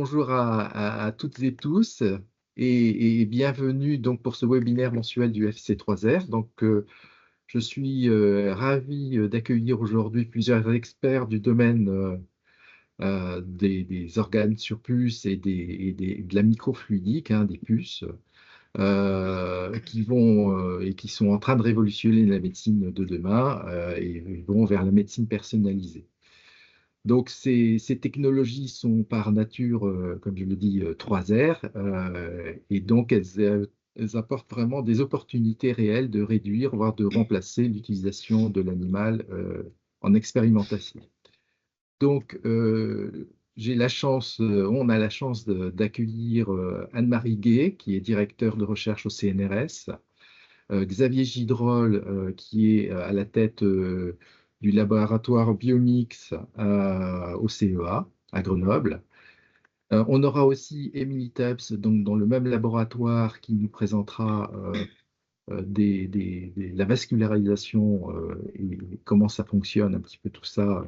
Bonjour à toutes et tous et bienvenue donc pour ce webinaire mensuel du FC3R. Je suis ravi d'accueillir aujourd'hui plusieurs experts du domaine des organes sur puce de la microfluidique, hein, des puces, qui sont en train de révolutionner la médecine de demain et vont vers la médecine personnalisée. Donc, ces technologies sont par nature, comme je le dis, 3R, et donc elles apportent vraiment des opportunités réelles de réduire, voire de remplacer l'utilisation de l'animal en expérimentation. Donc, on a la chance d'accueillir Anne-Marie Gay, qui est directeur de recherche au CNRS, Xavier Gidrol, qui est à la tête du laboratoire Biomix au CEA à Grenoble. On aura aussi Émilie Teps, donc dans le même laboratoire, qui nous présentera la vascularisation et comment ça fonctionne, un petit peu tout ça,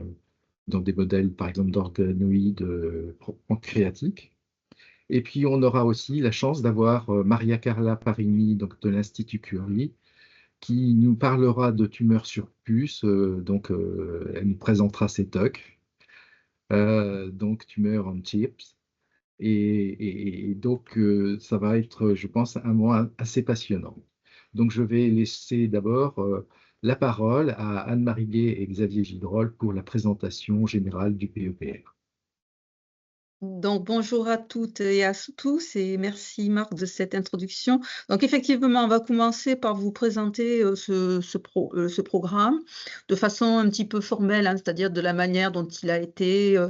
dans des modèles, par exemple, d'organoïdes pancréatiques. Et puis, on aura aussi la chance d'avoir Maria Carla Parini, donc de l'Institut Curie, qui nous parlera de tumeurs sur puce. Elle nous présentera ses TOC, donc tumeurs on chips. Ça va être, je pense, un moment assez passionnant. Donc, je vais laisser d'abord la parole à Anne-Marie Gay et Xavier Gidrol pour la présentation générale du PEPR. Donc, bonjour à toutes et à tous et merci Marc de cette introduction. Donc, effectivement, on va commencer par vous présenter ce programme de façon un petit peu formelle, hein, c'est-à-dire de la manière dont il a été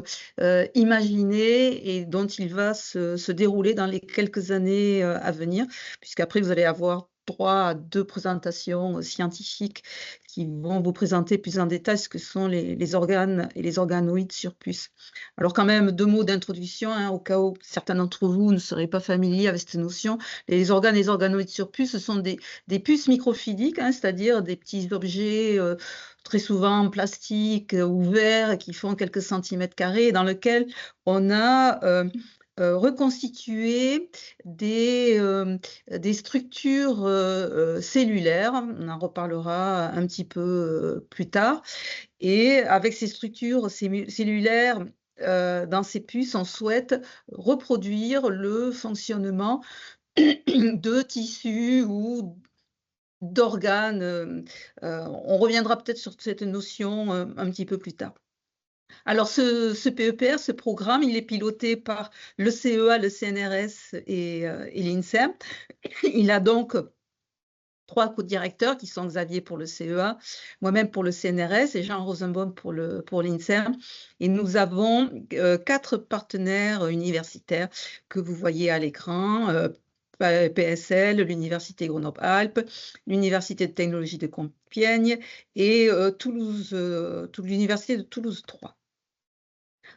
imaginé et dont il va se dérouler dans les quelques années à venir, puisqu'après, vous allez avoir droit à 2 présentations scientifiques qui vont vous présenter plus en détail ce que sont les organes et les organoïdes sur puce. Alors quand même, 2 mots d'introduction, hein, au cas où certains d'entre vous ne seraient pas familiers avec cette notion. Les organes et les organoïdes sur puce, ce sont des puces microfluidiques, hein, c'est-à-dire des petits objets très souvent en plastique ou verre qui font quelques centimètres carrés, dans lesquels on a reconstitué des structures cellulaires. On en reparlera un petit peu plus tard. Et avec ces structures cellulaires, dans ces puces, on souhaite reproduire le fonctionnement de tissus ou d'organes. On reviendra peut-être sur cette notion un petit peu plus tard. Alors ce PEPR, ce programme, il est piloté par le CEA, le CNRS et l'INSERM. Il a donc 3 co-directeurs qui sont Xavier pour le CEA, moi-même pour le CNRS et Jean Rosenbaum pour l'INSERM. Et nous avons 4 partenaires universitaires que vous voyez à l'écran. PSL, l'Université Grenoble-Alpes, l'Université de technologie de Compiègne et l'Université de Toulouse 3.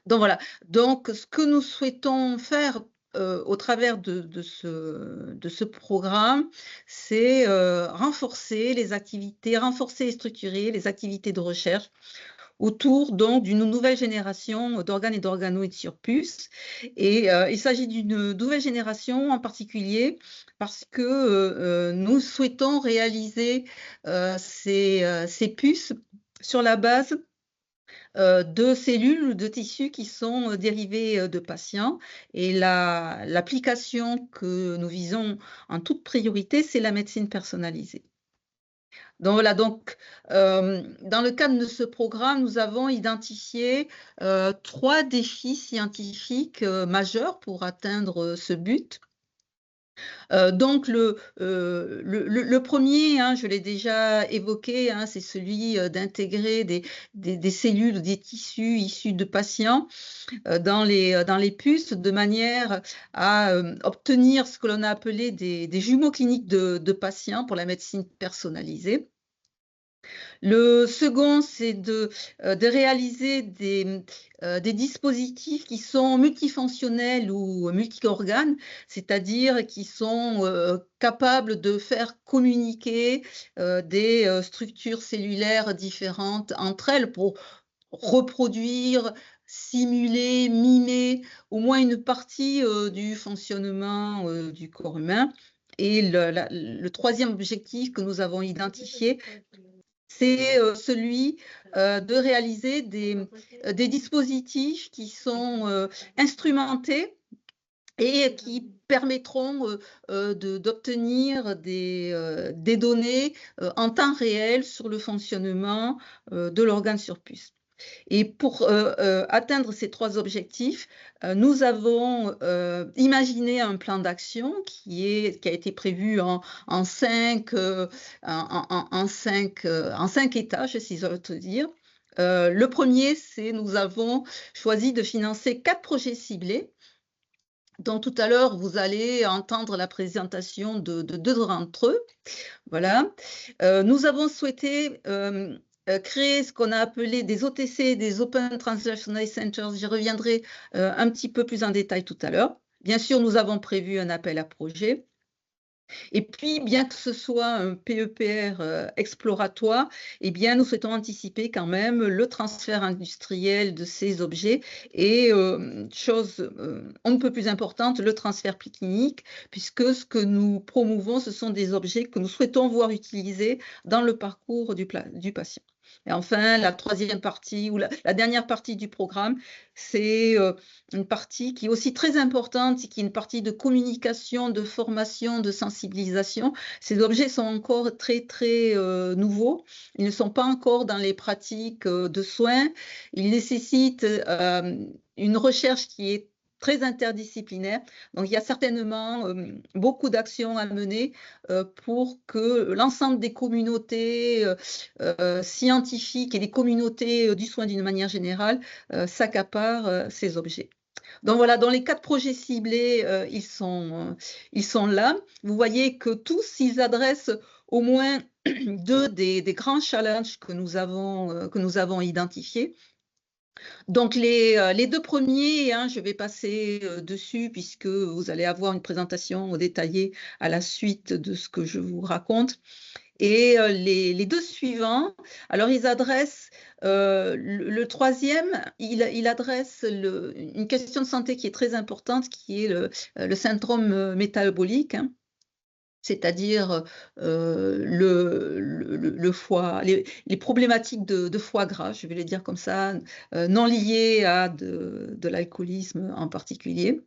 Donc voilà, donc ce que nous souhaitons faire au travers de ce programme, c'est renforcer et structurer les activités de recherche autour donc d'une nouvelle génération d'organes et d'organoïdes sur puce. Et il s'agit d'une nouvelle génération en particulier parce que nous souhaitons réaliser ces puces sur la base de cellules ou de tissus qui sont dérivés de patients. Et l'application que nous visons en toute priorité, c'est la médecine personnalisée. Donc voilà, dans le cadre de ce programme, nous avons identifié 3 défis scientifiques majeurs pour atteindre ce but. Donc le premier, hein, je l'ai déjà évoqué, hein, c'est celui d'intégrer des cellules, des tissus issus de patients dans les puces, de manière à obtenir ce que l'on a appelé des jumeaux cliniques de patients pour la médecine personnalisée. Le second, c'est de réaliser des dispositifs qui sont multifonctionnels ou multi-organes, c'est-à-dire qui sont capables de faire communiquer des structures cellulaires différentes entre elles pour reproduire simuler, mimer au moins une partie du fonctionnement du corps humain. Et le troisième objectif que nous avons identifié, c'est celui de réaliser des dispositifs qui sont instrumentés et qui permettront d'obtenir des données en temps réel sur le fonctionnement de l'organe sur puce. Et pour atteindre ces trois objectifs, nous avons imaginé un plan d'action qui a été prévu en 5 étages, si j'ose te dire. Le premier, c'est nous avons choisi de financer 4 projets ciblés. Donc tout à l'heure, vous allez entendre la présentation de 2 d'entre eux. Voilà. Nous avons souhaité créer ce qu'on a appelé des OTC, des Open Translational Centers. J'y reviendrai un petit peu plus en détail tout à l'heure. Bien sûr, nous avons prévu un appel à projet. Et puis, bien que ce soit un PEPR exploratoire, eh bien, nous souhaitons anticiper quand même le transfert industriel de ces objets et, chose on ne peut plus importante, le transfert clinique, puisque ce que nous promouvons, ce sont des objets que nous souhaitons voir utilisés dans le parcours du patient. Et enfin, la troisième partie, ou la dernière partie du programme, c'est une partie qui est aussi très importante, qui est une partie de communication, de formation, de sensibilisation. Ces objets sont encore très, très nouveaux. Ils ne sont pas encore dans les pratiques de soins. Ils nécessitent une recherche qui est très interdisciplinaire. Donc, il y a certainement beaucoup d'actions à mener pour que l'ensemble des communautés scientifiques et des communautés du soin d'une manière générale s'accaparent ces objets. Donc voilà, dans les 4 projets ciblés, ils sont là. Vous voyez que tous, ils adressent au moins 2 des grands challenges que nous avons identifiés. Donc les 2 premiers, je vais passer dessus puisque vous allez avoir une présentation détaillée à la suite de ce que je vous raconte. Et les 2 suivants, alors ils adressent, le troisième, il adresse une question de santé qui est très importante, qui est le syndrome métabolique, c'est-à-dire le foie, les problématiques de foie gras, je vais les dire comme ça, non liées à de l'alcoolisme en particulier.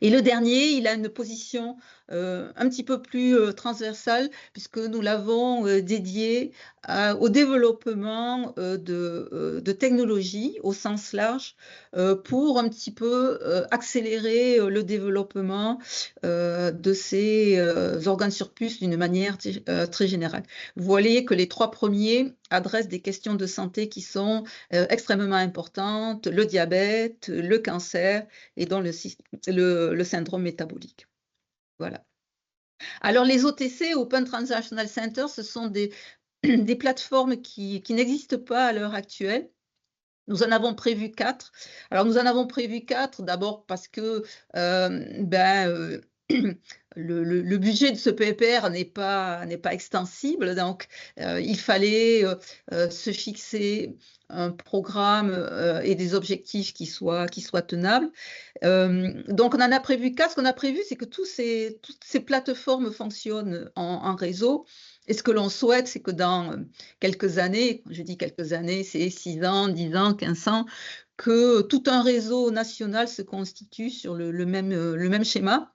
Et le dernier, il a une position un petit peu plus transversale, puisque nous l'avons dédié au développement de technologies au sens large pour un petit peu accélérer le développement de ces organes sur puce d'une manière très générale. Vous voyez que les 3 premiers adressent des questions de santé qui sont extrêmement importantes, le diabète, le cancer et dans le syndrome métabolique. Voilà. Alors les OTC, Open Translational Centers, ce sont des plateformes qui n'existent pas à l'heure actuelle. Nous en avons prévu 4. Alors nous en avons prévu 4 d'abord parce que le budget de ce PEPR n'est pas extensible, donc il fallait se fixer un programme et des objectifs qui soient tenables. Donc on en a prévu 4. Ce qu'on a prévu, c'est que toutes ces plateformes fonctionnent en réseau. Et ce que l'on souhaite, c'est que dans quelques années, je dis quelques années, c'est 6 ans, 10 ans, 15 ans, que tout un réseau national se constitue sur le même schéma.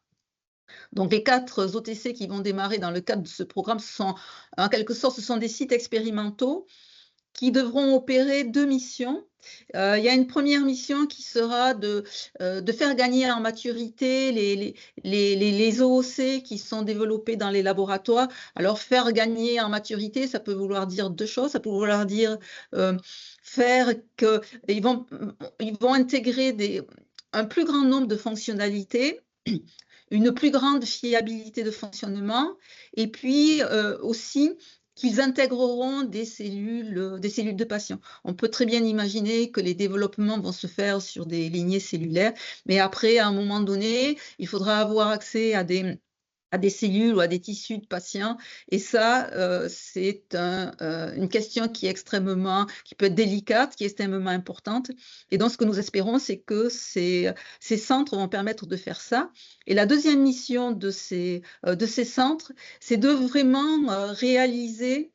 Donc les 4 OTC qui vont démarrer dans le cadre de ce programme, en quelque sorte, ce sont des sites expérimentaux qui devront opérer 2 missions. Il y a une première mission qui sera de faire gagner en maturité les OOC qui sont développés dans les laboratoires. Alors faire gagner en maturité, ça peut vouloir dire 2 choses. Ça peut vouloir dire faire qu'ils vont intégrer un plus grand nombre de fonctionnalités, une plus grande fiabilité de fonctionnement, et puis aussi qu'ils intégreront des cellules de patients. On peut très bien imaginer que les développements vont se faire sur des lignées cellulaires, mais après, à un moment donné, il faudra avoir accès à des à des cellules ou à des tissus de patients. Et ça, c'est une question qui peut être délicate, qui est extrêmement importante. Et donc, ce que nous espérons, c'est que ces centres vont permettre de faire ça. Et la deuxième mission de ces centres, c'est de vraiment réaliser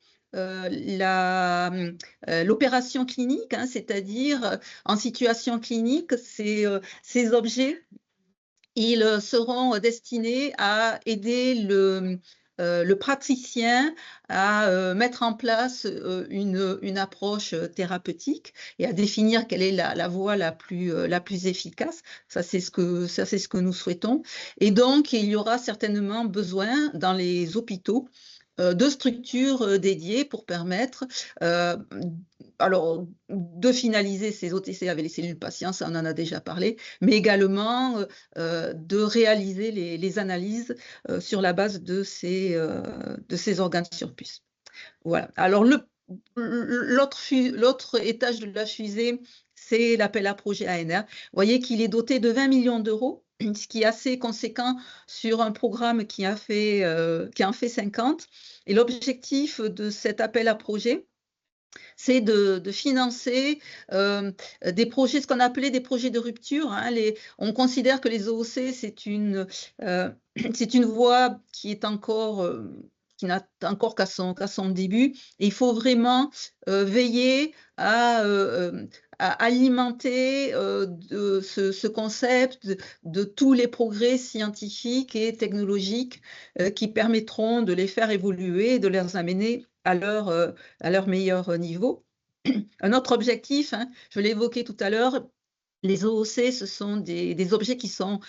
l'opération clinique, hein, c'est-à-dire en situation clinique, ces objets, ils seront destinés à aider le praticien à mettre en place une approche thérapeutique et à définir quelle est la voie la plus efficace. Ça, c'est ce que nous souhaitons. Et donc, il y aura certainement besoin dans les hôpitaux de structures dédiées pour permettre alors, de finaliser ces OTC avec les cellules patients, ça on en a déjà parlé, mais également de réaliser les analyses sur la base de ces organes sur puce. Voilà. Alors, l'autre étage de la fusée, c'est l'appel à projet ANR. Vous voyez qu'il est doté de 20 millions d'euros, ce qui est assez conséquent sur un programme qui en fait 50. Et l'objectif de cet appel à projet, c'est de financer des projets, ce qu'on appelait des projets de rupture. Hein. On considère que les OOC, c'est une voie qui n'a encore qu'à son début. Et il faut vraiment veiller à alimenter ce concept de tous les progrès scientifiques et technologiques qui permettront de les faire évoluer et de les amener à leur meilleur niveau. Un autre objectif, hein, je l'ai évoqué tout à l'heure, les OOC, ce sont des objets qui sont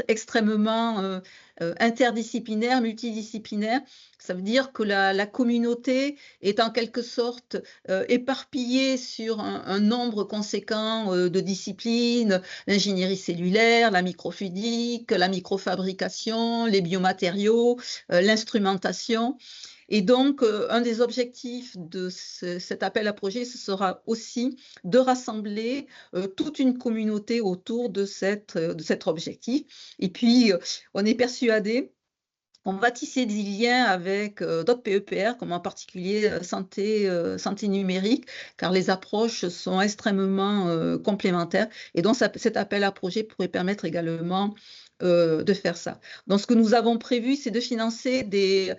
extrêmement interdisciplinaires, multidisciplinaires. Ça veut dire que la communauté est en quelque sorte éparpillée sur un nombre conséquent de disciplines, l'ingénierie cellulaire, la microfluidique, la microfabrication, les biomatériaux, l'instrumentation. Et donc, un des objectifs de cet appel à projet, ce sera aussi de rassembler toute une communauté autour de cet objectif. Et puis, on est persuadé qu'on va tisser des liens avec d'autres PEPR, comme en particulier santé numérique, car les approches sont extrêmement complémentaires. Et donc, cet appel à projet pourrait permettre également de faire ça. Donc, ce que nous avons prévu, c'est de financer des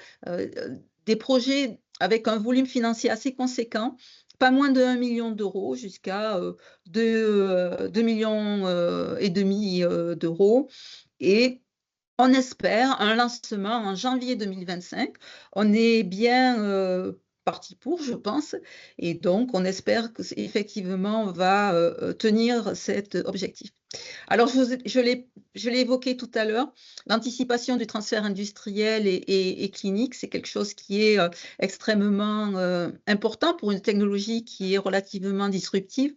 projets avec un volume financier assez conséquent, pas moins de 1 million d'euros jusqu'à 2,5 millions d'euros. Et on espère un lancement en janvier 2025. On est bien parti pour, je pense. Et donc, on espère qu'effectivement, on va tenir cet objectif. Alors, je l'ai évoqué tout à l'heure, l'anticipation du transfert industriel et clinique, c'est quelque chose qui est extrêmement important pour une technologie qui est relativement disruptive.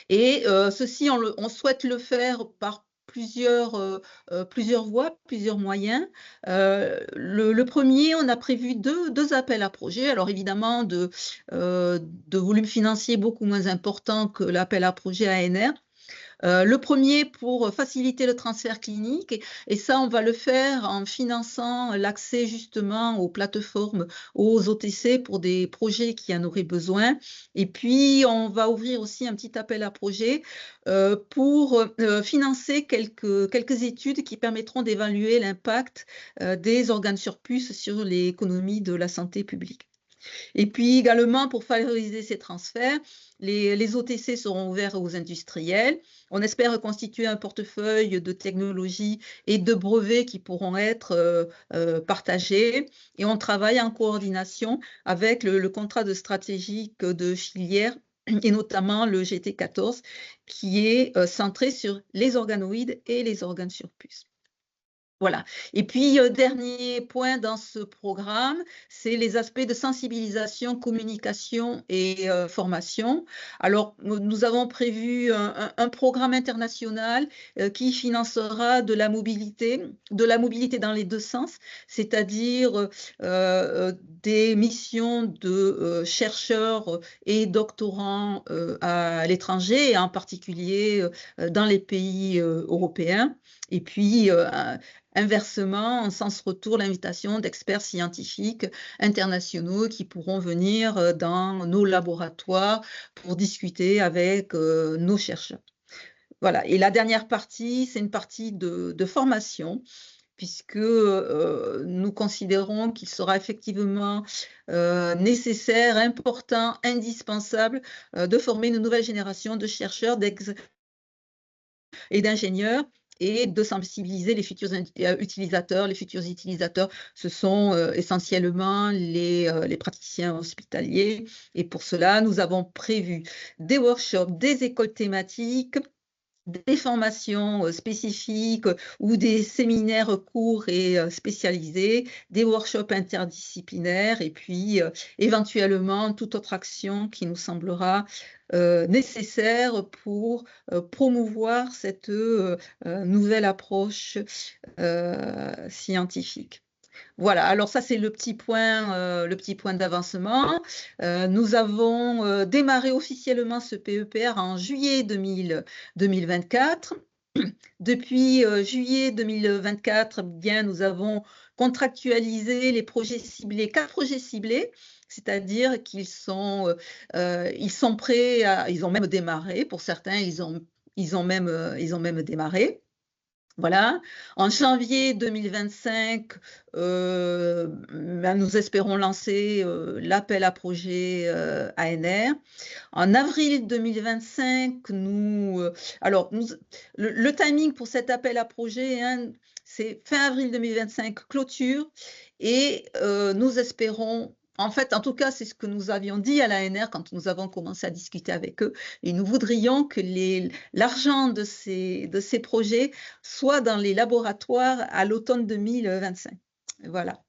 Et ceci, on souhaite le faire par plusieurs voies, plusieurs moyens. Le premier, on a prévu deux appels à projets. Alors évidemment, de volume financier beaucoup moins important que l'appel à projet ANR. Le premier pour faciliter le transfert clinique, et ça, on va le faire en finançant l'accès justement aux plateformes, aux OTC pour des projets qui en auraient besoin. Et puis, on va ouvrir aussi un petit appel à projet pour financer quelques études qui permettront d'évaluer l'impact des organes sur puce sur l'économie de la santé publique. Et puis également, pour favoriser ces transferts, les OTC seront ouverts aux industriels. On espère constituer un portefeuille de technologies et de brevets qui pourront être partagés. Et on travaille en coordination avec le contrat de stratégique de filière et notamment le GT14 qui est centré sur les organoïdes et les organes sur puce. Voilà. Et puis, dernier point dans ce programme, c'est les aspects de sensibilisation, communication et formation. Alors, nous avons prévu un programme international qui financera de la mobilité dans les deux sens, c'est-à-dire des missions de chercheurs et doctorants à l'étranger, et en particulier dans les pays européens. Et puis, inversement, en sens retour, l'invitation d'experts scientifiques internationaux qui pourront venir dans nos laboratoires pour discuter avec nos chercheurs. Voilà. Et la dernière partie, c'est une partie de formation, puisque nous considérons qu'il sera effectivement nécessaire, important, indispensable de former une nouvelle génération de chercheurs et d'ingénieurs et de sensibiliser les futurs utilisateurs. Les futurs utilisateurs, ce sont essentiellement les praticiens hospitaliers. Et pour cela, nous avons prévu des workshops, des écoles thématiques, des formations spécifiques ou des séminaires courts et spécialisés, des workshops interdisciplinaires et puis éventuellement toute autre action qui nous semblera nécessaire pour promouvoir cette nouvelle approche scientifique. Voilà, alors ça c'est le petit point d'avancement. Nous avons démarré officiellement ce PEPR en juillet 2024. Depuis juillet 2024, bien, nous avons contractualisé les projets ciblés, 4 projets ciblés, c'est-à-dire qu'ils sont prêts, ils ont même démarré. Pour certains, ils ont même démarré. Voilà. En janvier 2025, nous espérons lancer l'appel à projet ANR. En avril 2025, le timing pour cet appel à projet, hein, c'est fin avril 2025, clôture, et nous espérons, en fait, en tout cas, c'est ce que nous avions dit à l'ANR quand nous avons commencé à discuter avec eux, et nous voudrions que l'argent de ces projets soit dans les laboratoires à l'automne 2025. Voilà.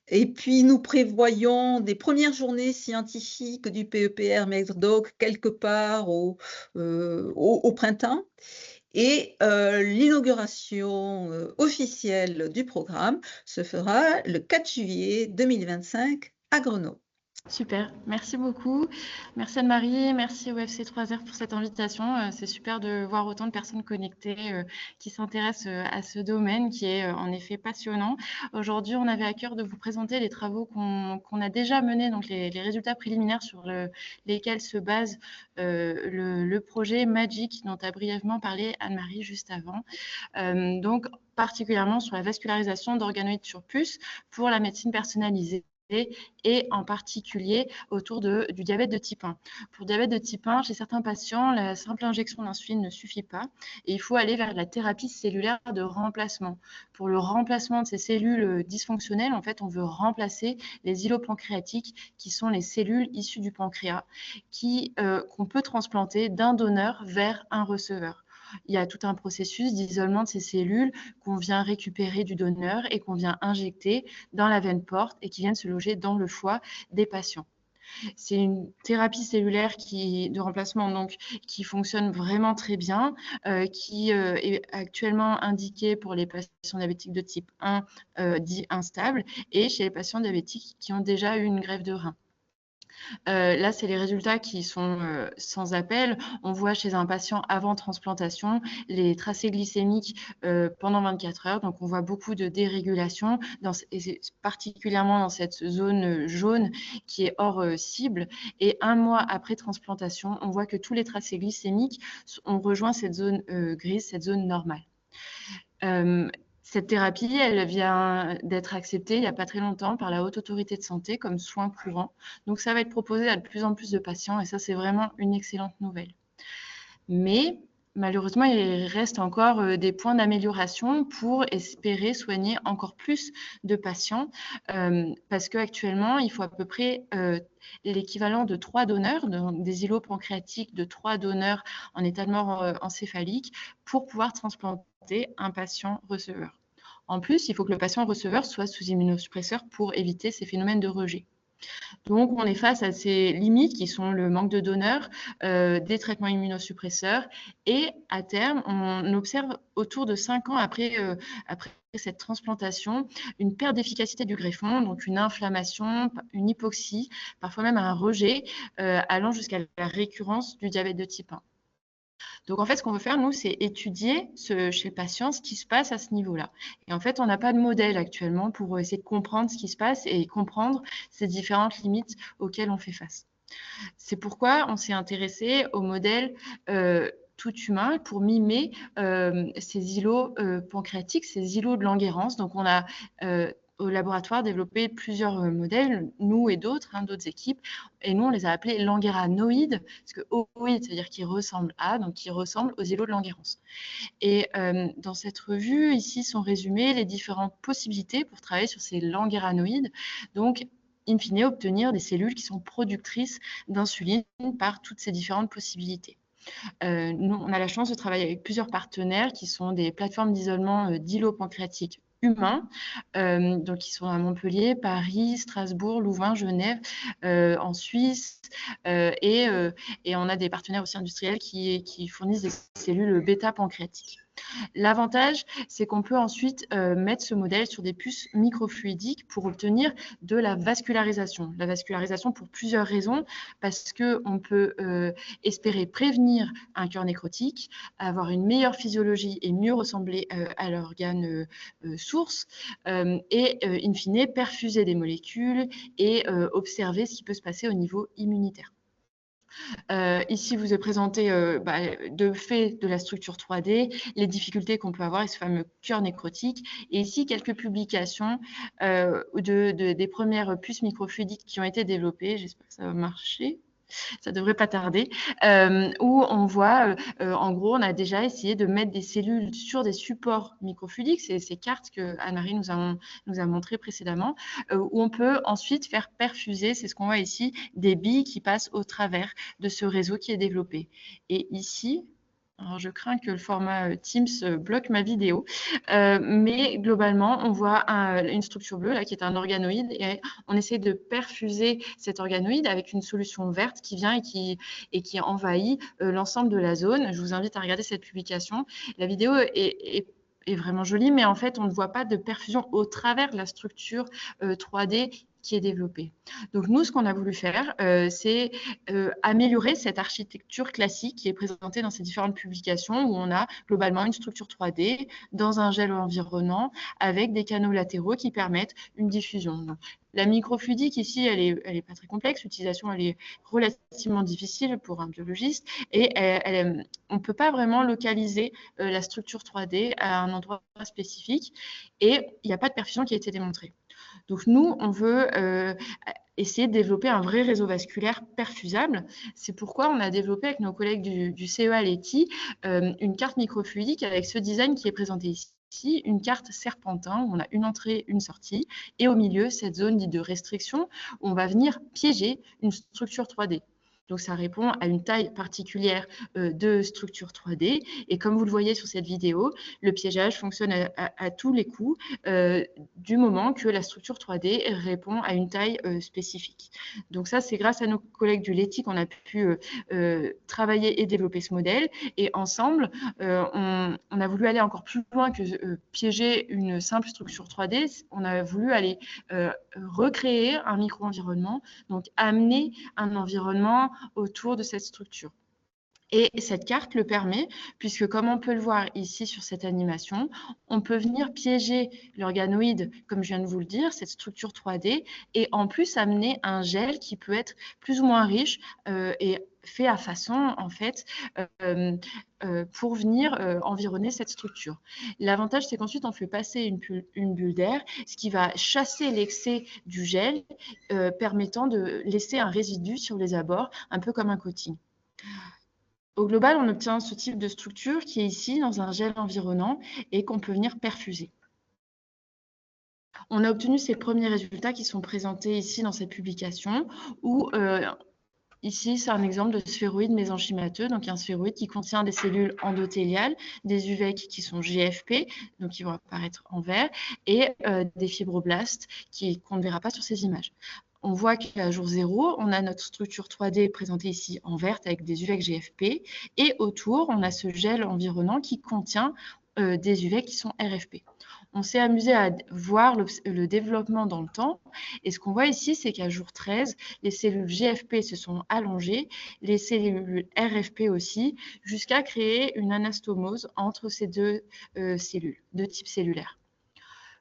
Et puis, nous prévoyons des premières journées scientifiques du PEPR MERDOC quelque part au printemps. Et l'inauguration officielle du programme se fera le 4 juillet 2025 à Grenoble. Super, merci beaucoup. Merci Anne-Marie, merci au FC3R pour cette invitation. C'est super de voir autant de personnes connectées qui s'intéressent à ce domaine qui est en effet passionnant. Aujourd'hui, on avait à cœur de vous présenter les travaux qu'on a déjà menés, donc les résultats préliminaires sur lesquels se base le projet MAGIC dont a brièvement parlé Anne-Marie juste avant. Donc, particulièrement sur la vascularisation d'organoïdes sur puce pour la médecine personnalisée et en particulier autour du diabète de type 1. Pour le diabète de type 1, chez certains patients, la simple injection d'insuline ne suffit pas et il faut aller vers la thérapie cellulaire de remplacement. Pour le remplacement de ces cellules dysfonctionnelles, en fait, on veut remplacer les îlots pancréatiques qui sont les cellules issues du pancréas qu'on peut transplanter d'un donneur vers un receveur. Il y a tout un processus d'isolement de ces cellules qu'on vient récupérer du donneur et qu'on vient injecter dans la veine porte et qui viennent se loger dans le foie des patients. C'est une thérapie cellulaire de remplacement donc, qui fonctionne vraiment très bien, qui est actuellement indiquée pour les patients diabétiques de type 1 dits instables et chez les patients diabétiques qui ont déjà eu une greffe de rein. Là, c'est les résultats qui sont sans appel. On voit chez un patient avant transplantation les tracés glycémiques pendant 24 heures. Donc, on voit beaucoup de dérégulation, et particulièrement dans cette zone jaune qui est hors cible. Et un mois après transplantation, on voit que tous les tracés glycémiques ont rejoint cette zone grise, cette zone normale. Cette thérapie, elle vient d'être acceptée il n'y a pas très longtemps par la Haute Autorité de Santé comme soin courant. Donc, ça va être proposé à de plus en plus de patients et ça, c'est vraiment une excellente nouvelle. Mais malheureusement, il reste encore des points d'amélioration pour espérer soigner encore plus de patients parce qu'actuellement, il faut à peu près l'équivalent de 3 donneurs, des îlots pancréatiques de 3 donneurs en état de mort encéphalique pour pouvoir transplanter un patient receveur. En plus, il faut que le patient receveur soit sous immunosuppresseur pour éviter ces phénomènes de rejet. Donc, on est face à ces limites qui sont le manque de donneurs, des traitements immunosuppresseurs et à terme, on observe autour de 5 ans après cette transplantation, une perte d'efficacité du greffon, donc une inflammation, une hypoxie, parfois même un rejet allant jusqu'à la récurrence du diabète de type 1. Donc, en fait, ce qu'on veut faire, nous, c'est étudier chez le patient ce qui se passe à ce niveau-là. Et en fait, on n'a pas de modèle actuellement pour essayer de comprendre ce qui se passe et comprendre ces différentes limites auxquelles on fait face. C'est pourquoi on s'est intéressé au modèle tout humain pour mimer ces îlots pancréatiques, ces îlots de Langerhans. Donc, on a au laboratoire développé plusieurs modèles, nous et d'autres équipes, et nous on les a appelés langerhanoïdes, parce que oïde, c'est-à-dire qui ressemble à, donc qui ressemble aux îlots de Langerhans. Et dans cette revue, ici sont résumées les différentes possibilités pour travailler sur ces langerhanoïdes. Donc, in fine, obtenir des cellules qui sont productrices d'insuline par toutes ces différentes possibilités. Nous, on a la chance de travailler avec plusieurs partenaires qui sont des plateformes d'isolement d'îlots pancréatiques humains, donc qui sont à Montpellier, Paris, Strasbourg, Louvain, Genève, en Suisse, et on a des partenaires aussi industriels qui fournissent des cellules bêta-pancréatiques. L'avantage, c'est qu'on peut ensuite mettre ce modèle sur des puces microfluidiques pour obtenir de la vascularisation. La vascularisation pour plusieurs raisons, parce qu'on peut espérer prévenir un cœur nécrotique, avoir une meilleure physiologie et mieux ressembler à l'organe source, et in fine, perfuser des molécules et observer ce qui peut se passer au niveau immunitaire. Ici, vous est présenté de fait de la structure 3D, les difficultés qu'on peut avoir avec ce fameux cœur nécrotique. Et ici, quelques publications des premières puces microfluidiques qui ont été développées. J'espère que ça va marcher. Ça ne devrait pas tarder, où on voit, en gros, on a déjà essayé de mettre des cellules sur des supports microfluidiques, ces cartes que Anne-Marie nous a montrées précédemment, où on peut ensuite faire perfuser, c'est ce qu'on voit ici, des billes qui passent au travers de ce réseau qui est développé. Et ici, alors je crains que le format Teams bloque ma vidéo, mais globalement, on voit une structure bleue là, qui est un organoïde et on essaie de perfuser cet organoïde avec une solution verte qui vient et qui envahit l'ensemble de la zone. Je vous invite à regarder cette publication. La vidéo est vraiment jolie, mais en fait, on ne voit pas de perfusion au travers de la structure 3D qui est développée. Donc nous, ce qu'on a voulu faire, c'est améliorer cette architecture classique qui est présentée dans ces différentes publications où on a globalement une structure 3D dans un gel environnant avec des canaux latéraux qui permettent une diffusion. Donc, la microfluidique ici, elle est pas très complexe. L'utilisation, elle est relativement difficile pour un biologiste et on ne peut pas vraiment localiser la structure 3D à un endroit spécifique et il n'y a pas de perfusion qui a été démontrée. Donc nous, on veut essayer de développer un vrai réseau vasculaire perfusable. C'est pourquoi on a développé avec nos collègues du CEA Leti une carte microfluidique avec ce design qui est présenté ici, une carte serpentin où on a une entrée, une sortie, et au milieu, cette zone dite de restriction où on va venir piéger une structure 3D. Donc, ça répond à une taille particulière de structure 3D. Et comme vous le voyez sur cette vidéo, le piégeage fonctionne à tous les coups du moment que la structure 3D répond à une taille spécifique. Donc ça, c'est grâce à nos collègues du Leti qu'on a pu travailler et développer ce modèle. Et ensemble, on a voulu aller encore plus loin que piéger une simple structure 3D. On a voulu aller recréer un micro-environnement, donc amener un environnement autour de cette structure. Et cette carte le permet, puisque comme on peut le voir ici sur cette animation, on peut venir piéger l'organoïde, comme je viens de vous le dire, cette structure 3D, et en plus amener un gel qui peut être plus ou moins riche et fait à façon, en fait, pour venir environner cette structure. L'avantage, c'est qu'ensuite, on fait passer une bulle d'air, ce qui va chasser l'excès du gel, permettant de laisser un résidu sur les abords, un peu comme un coating. Au global, on obtient ce type de structure qui est ici dans un gel environnant et qu'on peut venir perfuser. On a obtenu ces premiers résultats qui sont présentés ici dans cette publication où ici, c'est un exemple de sphéroïde mésenchymateux, donc un sphéroïde qui contient des cellules endothéliales, des UVEC qui sont GFP, donc qui vont apparaître en vert, et des fibroblastes qu'on ne verra pas sur ces images. On voit qu'à jour 0, on a notre structure 3D présentée ici en verte avec des UVEC GFP, et autour, on a ce gel environnant qui contient des UVEC qui sont RFP. on s'est amusé à voir le développement dans le temps. Et ce qu'on voit ici, c'est qu'à jour 13, les cellules GFP se sont allongées, les cellules RFP aussi, jusqu'à créer une anastomose entre ces deux cellules, deux types cellulaires.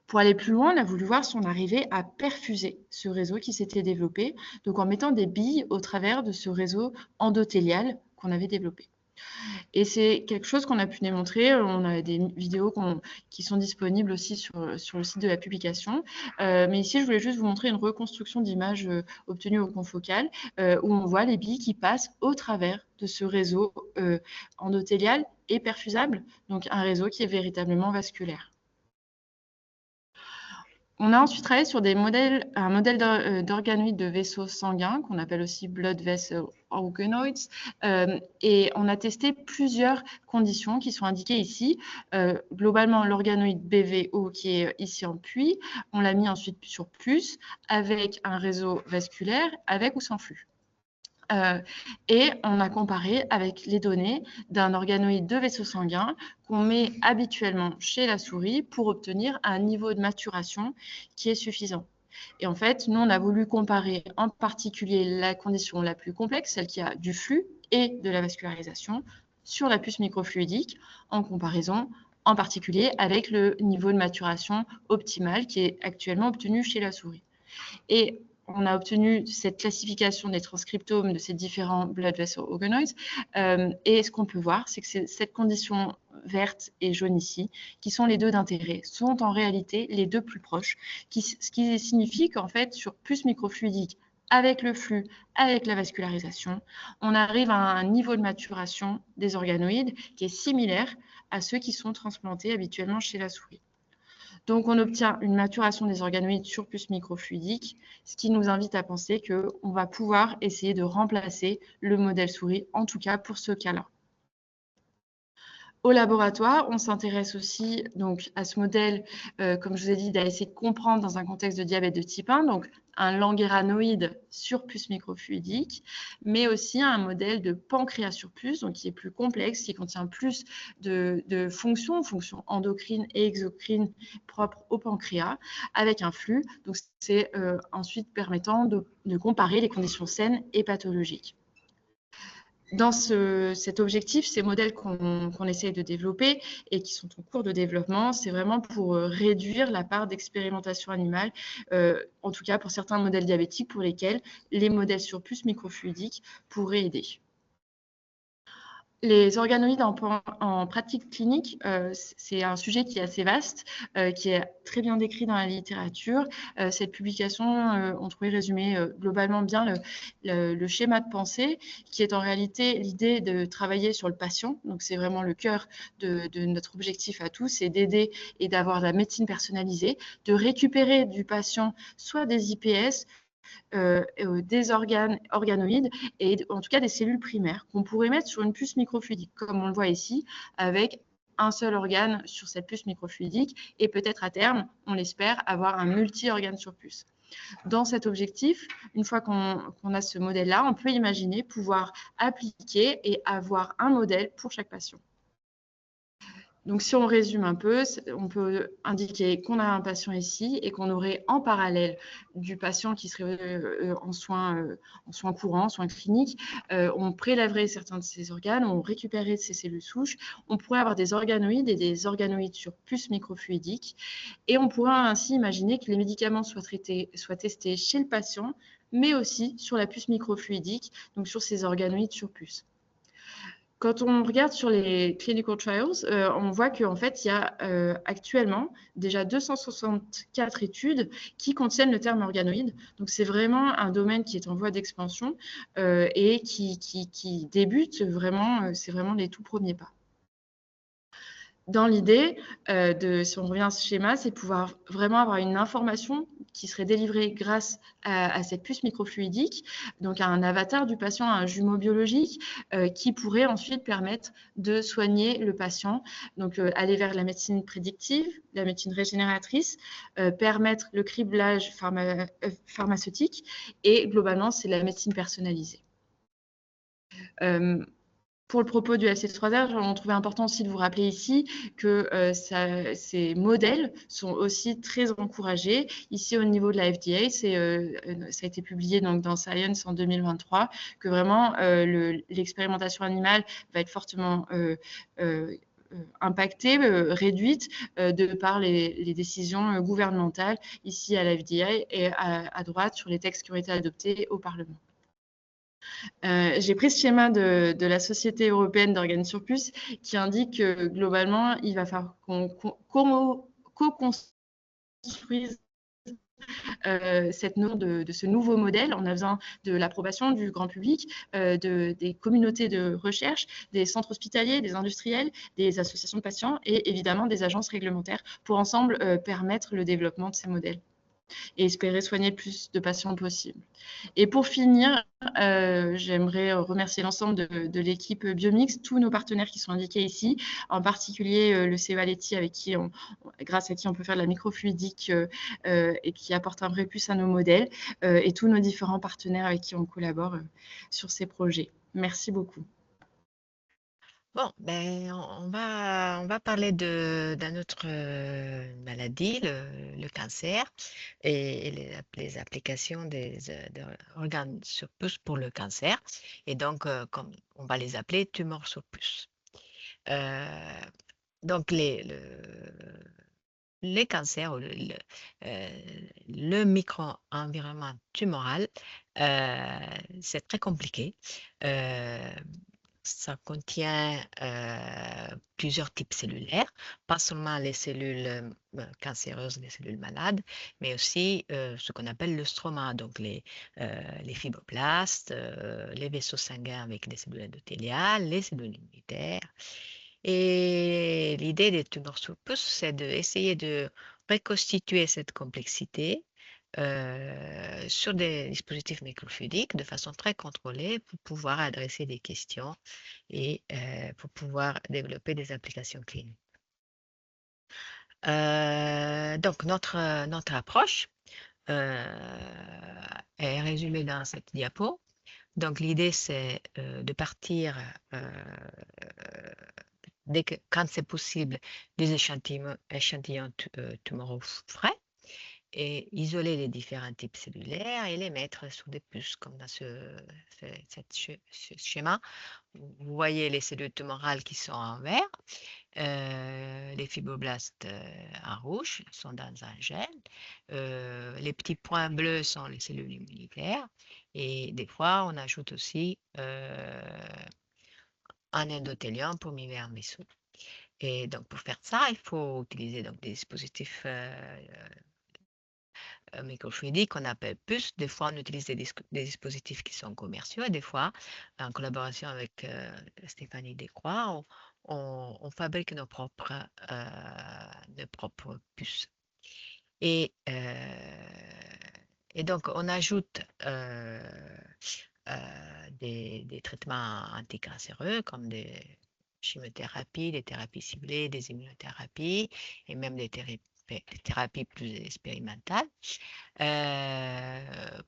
Pour aller plus loin, on a voulu voir si on arrivait à perfuser ce réseau qui s'était développé, donc en mettant des billes au travers de ce réseau endothélial qu'on avait développé. Et c'est quelque chose qu'on a pu démontrer. On a des vidéos qui sont disponibles aussi sur le site de la publication. Mais ici, je voulais juste vous montrer une reconstruction d'image obtenue au confocal où on voit les billes qui passent au travers de ce réseau endothélial et perfusable, donc un réseau qui est véritablement vasculaire. On a ensuite travaillé sur un modèle d'organoïdes de vaisseaux sanguins qu'on appelle aussi blood vessel organoids, et on a testé plusieurs conditions qui sont indiquées ici. Globalement, l'organoïde BVO qui est ici en puits, on l'a mis ensuite sur plus avec un réseau vasculaire avec ou sans flux. Et on a comparé avec les données d'un organoïde de vaisseau sanguin qu'on met habituellement chez la souris pour obtenir un niveau de maturation qui est suffisant. Et en fait, nous, on a voulu comparer en particulier la condition la plus complexe, celle qui a du flux et de la vascularisation, sur la puce microfluidique, en comparaison en particulier avec le niveau de maturation optimal qui est actuellement obtenu chez la souris. Et on a obtenu cette classification des transcriptomes de ces différents blood vessel organoids. Et ce qu'on peut voir, c'est que cette condition verte et jaune ici, qui sont les deux d'intérêt, sont en réalité les deux plus proches, ce qui signifie qu'en fait, sur puce microfluidique, avec le flux, avec la vascularisation, on arrive à un niveau de maturation des organoïdes qui est similaire à ceux qui sont transplantés habituellement chez la souris. Donc, on obtient une maturation des organoïdes sur puce microfluidique, ce qui nous invite à penser qu'on va pouvoir essayer de remplacer le modèle souris, en tout cas pour ce cas-là. Au laboratoire, on s'intéresse aussi donc, à ce modèle, comme je vous ai dit, d'essayer de comprendre dans un contexte de diabète de type 1, donc un langerhanoïde sur puce microfluidique, mais aussi un modèle de pancréas sur puce, donc qui est plus complexe, qui contient plus de fonctions endocrines et exocrines propres au pancréas, avec un flux. Donc c'est ensuite permettant de comparer les conditions saines et pathologiques. Dans cet objectif, ces modèles qu'on essaie de développer et qui sont en cours de développement, c'est vraiment pour réduire la part d'expérimentation animale, en tout cas pour certains modèles diabétiques pour lesquels les modèles sur puce microfluidique pourraient aider. Les organoïdes en pratique clinique, c'est un sujet qui est assez vaste, qui est très bien décrit dans la littérature. Cette publication, on trouvait résumé globalement bien le schéma de pensée, qui est en réalité l'idée de travailler sur le patient. Donc, c'est vraiment le cœur de notre objectif à tous, c'est d'aider et d'avoir la médecine personnalisée, de récupérer du patient soit des IPS, des organoïdes et en tout cas des cellules primaires qu'on pourrait mettre sur une puce microfluidique, comme on le voit ici, avec un seul organe sur cette puce microfluidique et peut-être à terme, on l'espère, avoir un multi-organe sur puce. Dans cet objectif, une fois qu'on a ce modèle-là, on peut imaginer pouvoir appliquer et avoir un modèle pour chaque patient. Donc, si on résume un peu, on peut indiquer qu'on a un patient ici et qu'on aurait en parallèle du patient qui serait en soins courants, soins cliniques. On prélèverait certains de ces organes, on récupérerait ces cellules souches. On pourrait avoir des organoïdes et des organoïdes sur puce microfluidique. Et on pourrait ainsi imaginer que les médicaments soient testés chez le patient, mais aussi sur la puce microfluidique, donc sur ces organoïdes sur puce. Quand on regarde sur les clinical trials, on voit qu'en fait, il y a actuellement déjà 264 études qui contiennent le terme organoïde. Donc, c'est vraiment un domaine qui est en voie d'expansion et qui débute vraiment, c'est vraiment les tout premiers pas. Dans l'idée, si on revient à ce schéma, c'est pouvoir vraiment avoir une information qui serait délivrée grâce à cette puce microfluidique, donc à un avatar du patient, à un jumeau biologique, qui pourrait ensuite permettre de soigner le patient, donc aller vers la médecine prédictive, la médecine régénératrice, permettre le criblage pharmaceutique et globalement, c'est la médecine personnalisée. pour le propos du FC3R, on trouvait important aussi de vous rappeler ici que ces modèles sont aussi très encouragés. Ici, au niveau de la FDA, ça a été publié donc, dans Science en 2023, que vraiment l'expérimentation animale va être fortement impactée, réduite de par les décisions gouvernementales ici à la FDA et à droite sur les textes qui ont été adoptés au Parlement. J'ai pris ce schéma de la Société européenne d'organes sur puce qui indique que globalement, il va falloir qu'on co-construise cette notion de ce nouveau modèle en faisant de l'approbation du grand public, des communautés de recherche, des centres hospitaliers, des industriels, des associations de patients et évidemment des agences réglementaires pour ensemble permettre le développement de ces modèles et espérer soigner le plus de patients possible. Et pour finir, j'aimerais remercier l'ensemble de l'équipe Biomix, tous nos partenaires qui sont indiqués ici, en particulier le CEA Leti, grâce à qui on peut faire de la microfluidique et qui apporte un vrai plus à nos modèles, et tous nos différents partenaires avec qui on collabore sur ces projets. Merci beaucoup. Bon, on va parler d'une autre maladie, le cancer, et les applications des organes sur puce pour le cancer. Et donc, comme on va les appeler tumeurs sur puce. Donc, les cancers, ou le micro-environnement tumoral, c'est très compliqué. Ça contient plusieurs types cellulaires, pas seulement les cellules cancéreuses, les cellules malades, mais aussi ce qu'on appelle le stroma, donc les fibroblastes, les vaisseaux sanguins avec les cellules endothéliales, les cellules immunitaires. Et l'idée des tumeurs sur puce, c'est d'essayer de reconstituer cette complexité sur des dispositifs microfluidiques de façon très contrôlée pour pouvoir adresser des questions et pour pouvoir développer des applications cliniques. Donc, notre approche est résumée dans cette diapo. Donc, l'idée, c'est de partir, quand c'est possible, des échantillons tumoraux frais, et isoler les différents types cellulaires et les mettre sur des puces, comme dans ce schéma. Vous voyez les cellules tumorales qui sont en vert, les fibroblastes en rouge sont dans un gène, les petits points bleus sont les cellules immunitaires, et des fois on ajoute aussi un endothélium pour mimer un vaisseau. Et donc pour faire ça, il faut utiliser donc, des dispositifs microfluidiques qu'on appelle puces. Des fois, on utilise des dispositifs qui sont commerciaux et des fois, en collaboration avec Stéphanie Descroix, on fabrique nos propres puces. Et donc, on ajoute des traitements anticancéreux comme des chimiothérapies, des thérapies ciblées, des immunothérapies et même des thérapies plus expérimentales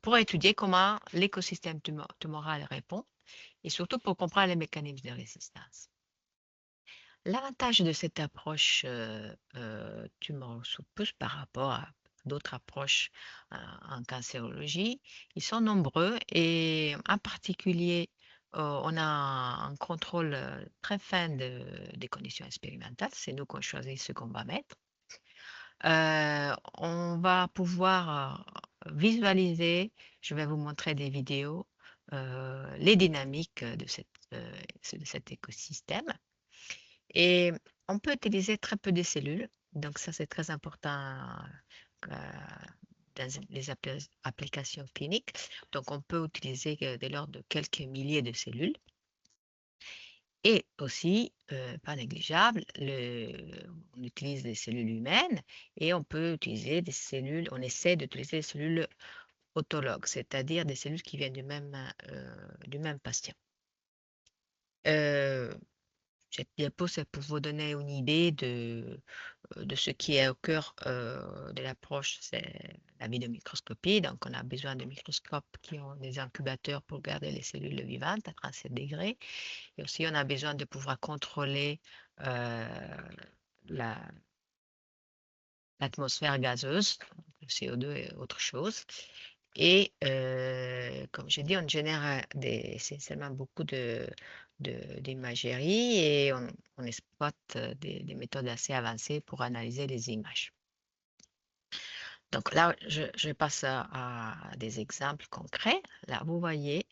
pour étudier comment l'écosystème tumoral répond et surtout pour comprendre les mécanismes de résistance. L'avantage de cette approche tumeur sous puce par rapport à d'autres approches en cancérologie, ils sont nombreux et en particulier, on a un contrôle très fin des conditions expérimentales. C'est nous qu'on choisit ce qu'on va mettre. On va pouvoir visualiser, je vais vous montrer des vidéos, les dynamiques de cet écosystème. Et on peut utiliser très peu de cellules, donc ça c'est très important dans les applications cliniques. Donc on peut utiliser de l'ordre de quelques milliers de cellules. Et aussi, pas négligeable, on utilise des cellules humaines et on peut utiliser des cellules, on essaie d'utiliser des cellules autologues, c'est-à-dire des cellules qui viennent du même patient. cette diapo, c'est pour vous donner une idée de ce qui est au cœur de l'approche, c'est la vidéomicroscopie. Donc, on a besoin de microscopes qui ont des incubateurs pour garder les cellules vivantes à 37 degrés. Et aussi, on a besoin de pouvoir contrôler l'atmosphère gazeuse, le CO2 et autre chose. Et comme j'ai dit, on génère essentiellement beaucoup d'imagerie et on exploite des méthodes assez avancées pour analyser les images. Donc là, je passe à des exemples concrets. Là, vous voyez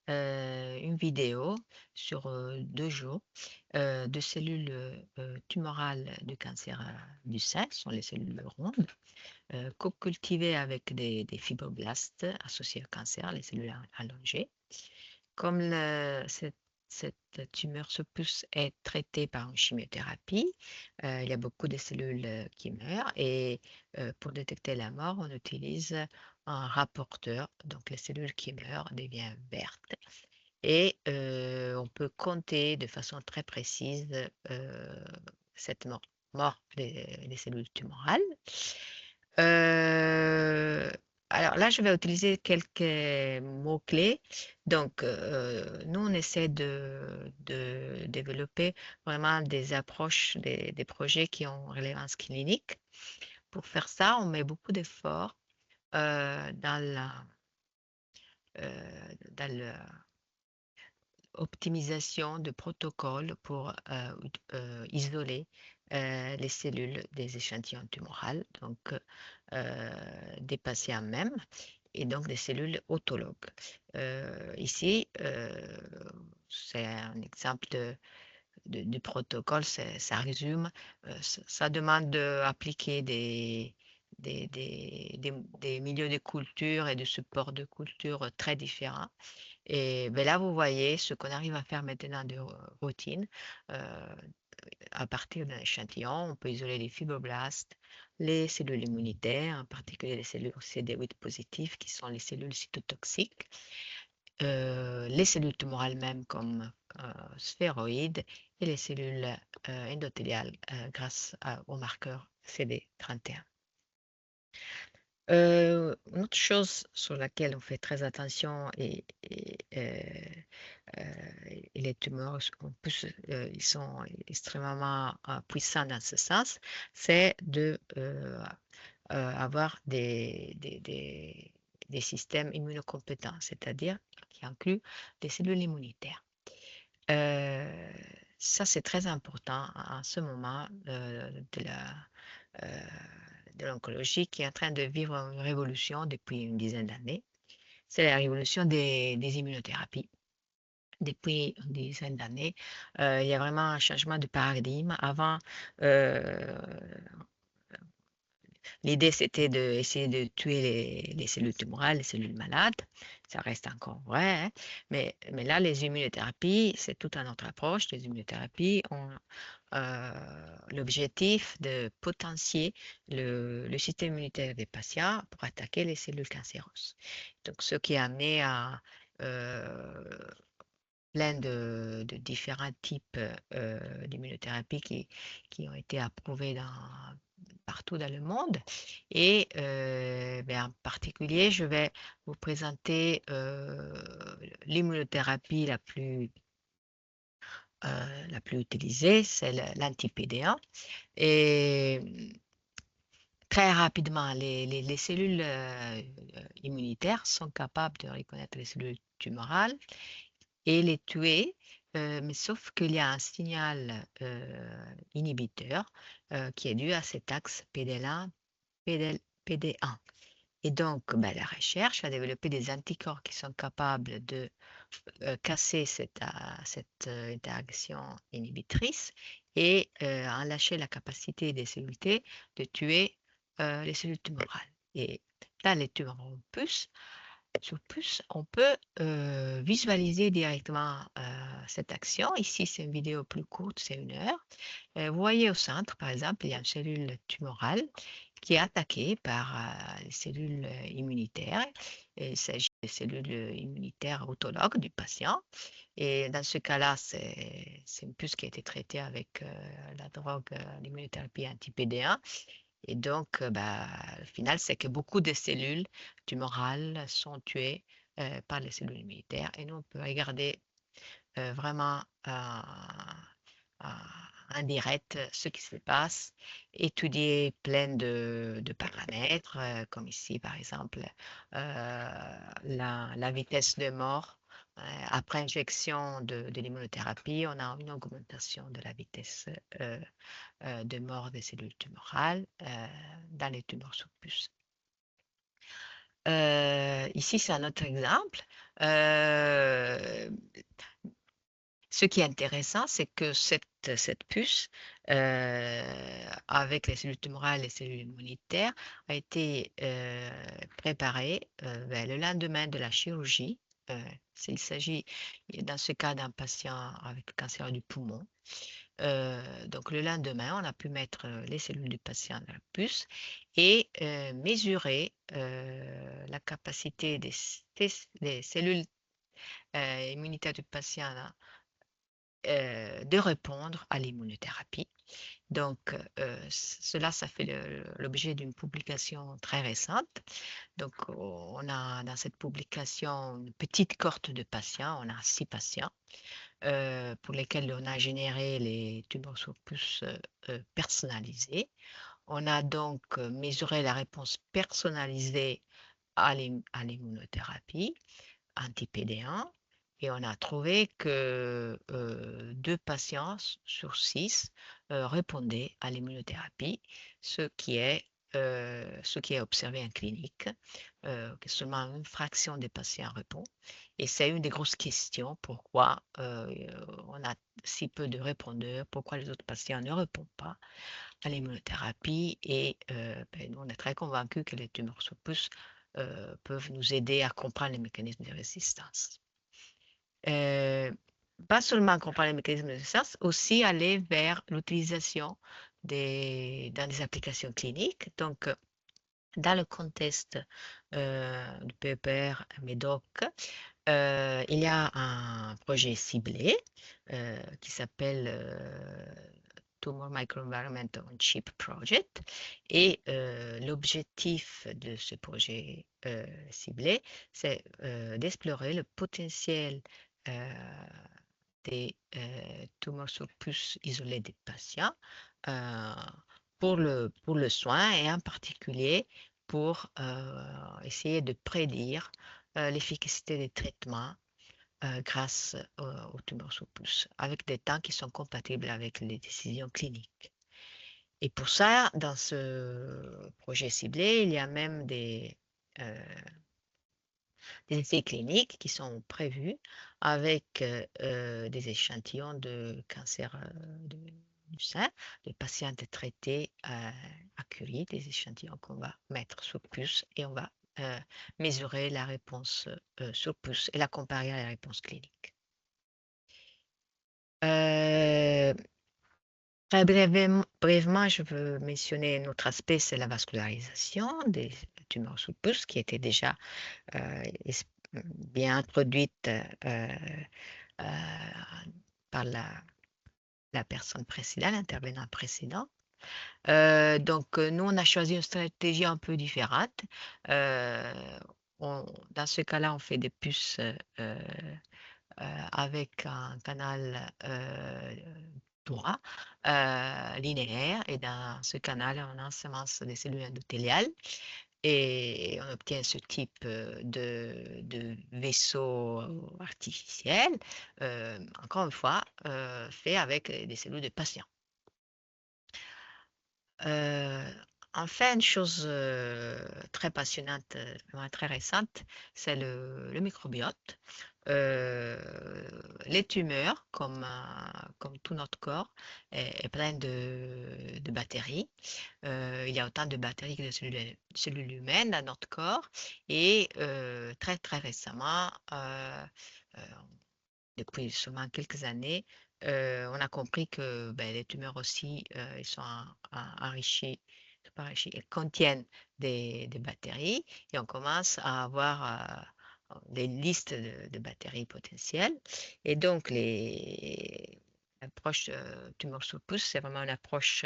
une vidéo sur 2 jours de cellules tumorales du cancer du sein, ce sont les cellules rondes, co-cultivées avec des fibroblastes associés au cancer, les cellules allongées. Comme cette tumeur se pousse est traitée par une chimiothérapie, il y a beaucoup de cellules qui meurent et pour détecter la mort, on utilise un rapporteur. Donc les cellules qui meurent deviennent vertes et on peut compter de façon très précise cette mort des cellules tumorales. Alors là, je vais utiliser quelques mots-clés. Donc, nous, on essaie de développer vraiment des approches, des projets qui ont relevance clinique. Pour faire ça, on met beaucoup d'efforts dans l'optimisation de protocoles pour isoler les cellules des échantillons tumorales, donc des patients même, et donc des cellules autologues. Ici, c'est un exemple du protocole, ça résume, ça demande d'appliquer des milieux de culture et de supports de culture très différents. Et ben là, vous voyez ce qu'on arrive à faire maintenant de routine. À partir d'un échantillon, on peut isoler les fibroblastes, les cellules immunitaires, en particulier les cellules CD8 positives, qui sont les cellules cytotoxiques, les cellules tumorales même comme sphéroïdes et les cellules endothéliales grâce au marqueur CD31. Une autre chose sur laquelle on fait très attention et les tumeurs, en plus, ils sont extrêmement puissants dans ce sens, c'est de avoir des systèmes immunocompétents, c'est-à-dire qui incluent des cellules immunitaires. Ça, c'est très important en ce moment de l'oncologie qui est en train de vivre une révolution depuis une dizaine d'années. C'est la révolution des immunothérapies. Depuis une dizaine d'années, il y a vraiment un changement de paradigme. Avant, l'idée, c'était d'essayer de tuer les cellules tumorales, les cellules malades. Ça reste encore vrai, hein. Mais là, les immunothérapies, c'est toute une autre approche. Les immunothérapies ont l'objectif de potentier le système immunitaire des patients pour attaquer les cellules cancéreuses. Donc, ce qui a amené à plein de différents types d'immunothérapie qui ont été approuvés partout dans le monde. Et en particulier, je vais vous présenter l'immunothérapie la plus utilisée, c'est l'anti-PD1. Et très rapidement, les cellules immunitaires sont capables de reconnaître les cellules tumorales et les tuer, mais sauf qu'il y a un signal inhibiteur qui est dû à cet axe PD1. Et donc, la recherche a développé des anticorps qui sont capables de casser cette interaction inhibitrice et en lâcher la capacité des cellules T de tuer les cellules tumorales. Et dans les tumeurs en puce, sur puce, on peut visualiser directement cette action. Ici, c'est une vidéo plus courte, c'est 1 heure. Vous voyez au centre, par exemple, il y a une cellule tumorale qui est attaqué par les cellules immunitaires. Il s'agit des cellules immunitaires autologues du patient. Et dans ce cas-là, c'est une puce qui a été traitée avec la drogue, l'immunothérapie anti-PD1. Et donc, le final, c'est que beaucoup de cellules tumorales sont tuées par les cellules immunitaires. Et nous, on peut regarder vraiment en direct ce qui se passe, étudier plein de paramètres, comme ici, par exemple, la vitesse de mort. Après injection de l'immunothérapie, on a une augmentation de la vitesse de mort des cellules tumorales dans les tumeurs sous puce. Ici, c'est un autre exemple. Ce qui est intéressant, c'est que cette puce, avec les cellules tumorales et les cellules immunitaires, a été préparée le lendemain de la chirurgie. Il s'agit, dans ce cas, d'un patient avec cancer du poumon. Donc, le lendemain, on a pu mettre les cellules du patient dans la puce et mesurer la capacité des cellules immunitaires du patient de répondre à l'immunothérapie. Donc, cela, ça fait l'objet d'une publication très récente. Donc, on a dans cette publication une petite cohorte de patients. On a 6 patients pour lesquels on a généré les tumeurs sous puce personnalisées. On a donc mesuré la réponse personnalisée à l'immunothérapie anti-PD1. Et on a trouvé que 2 patients sur 6 répondaient à l'immunothérapie, ce qui est observé en clinique, que seulement une fraction des patients répond. Et c'est une des grosses questions, pourquoi on a si peu de répondeurs, pourquoi les autres patients ne répondent pas à l'immunothérapie. Et nous, on est très convaincus que les tumeurs sous puce peuvent nous aider à comprendre les mécanismes de résistance. Pas seulement comprendre les mécanismes de résistance, aussi aller vers l'utilisation dans des applications cliniques. Donc, dans le contexte du PEPR MEDOC, il y a un projet ciblé qui s'appelle Tumor Microenvironment on Chip Project. Et l'objectif de ce projet ciblé, c'est d'explorer le potentiel des tumeurs sous puce isolées des patients pour le soin et en particulier pour essayer de prédire l'efficacité des traitements grâce aux tumeurs sous puce avec des temps qui sont compatibles avec les décisions cliniques. Et pour ça, dans ce projet ciblé, il y a même des essais cliniques qui sont prévus avec des échantillons de cancer du sein, de patients traités à Curie, des échantillons qu'on va mettre sur puce et on va mesurer la réponse sur puce et la comparer à la réponse clinique. Très brièvement, je veux mentionner un autre aspect, c'est la vascularisation des tumeurs sous puce qui était déjà bien introduite par la personne précédente, l'intervenant précédent. Donc, nous, on a choisi une stratégie un peu différente. Dans ce cas-là, on fait des puces avec un canal droit, linéaire, et dans ce canal, on ensemence des cellules endothéliales et on obtient ce type de vaisseau artificiel, encore une fois, fait avec des cellules de patients. Enfin, une chose très passionnante, très récente, c'est le microbiote. Les tumeurs, comme tout notre corps, est plein de bactéries. Il y a autant de bactéries que de cellules humaines dans notre corps. Et très, très récemment, depuis seulement quelques années, on a compris que les tumeurs aussi, ils sont enrichis par ici. Elles contiennent des batteries et on commence à avoir des listes de batteries potentielles. Et donc, l'approche tumeur sous pouce, c'est vraiment une approche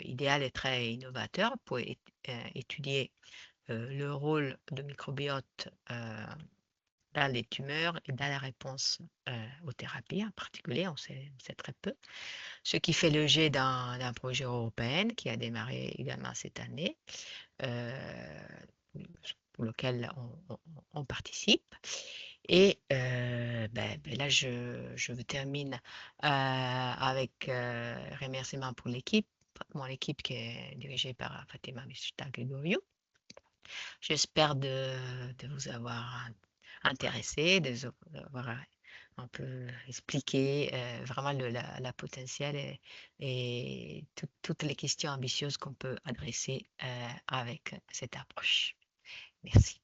idéale et très innovateur pour étudier le rôle de microbiote dans les tumeurs et dans la réponse aux thérapies en particulier, on sait très peu. Ce qui fait l'objet d'un projet européen qui a démarré également cette année, pour lequel on participe. Et là, je termine avec remerciements pour l'équipe, mon équipe qui est dirigée par Fatima Mishta-Gregoriou. J'espère de vous avoir intéressé, de vous avoir un peu expliqué vraiment la potentiel et toutes les questions ambitieuses qu'on peut adresser avec cette approche. Merci.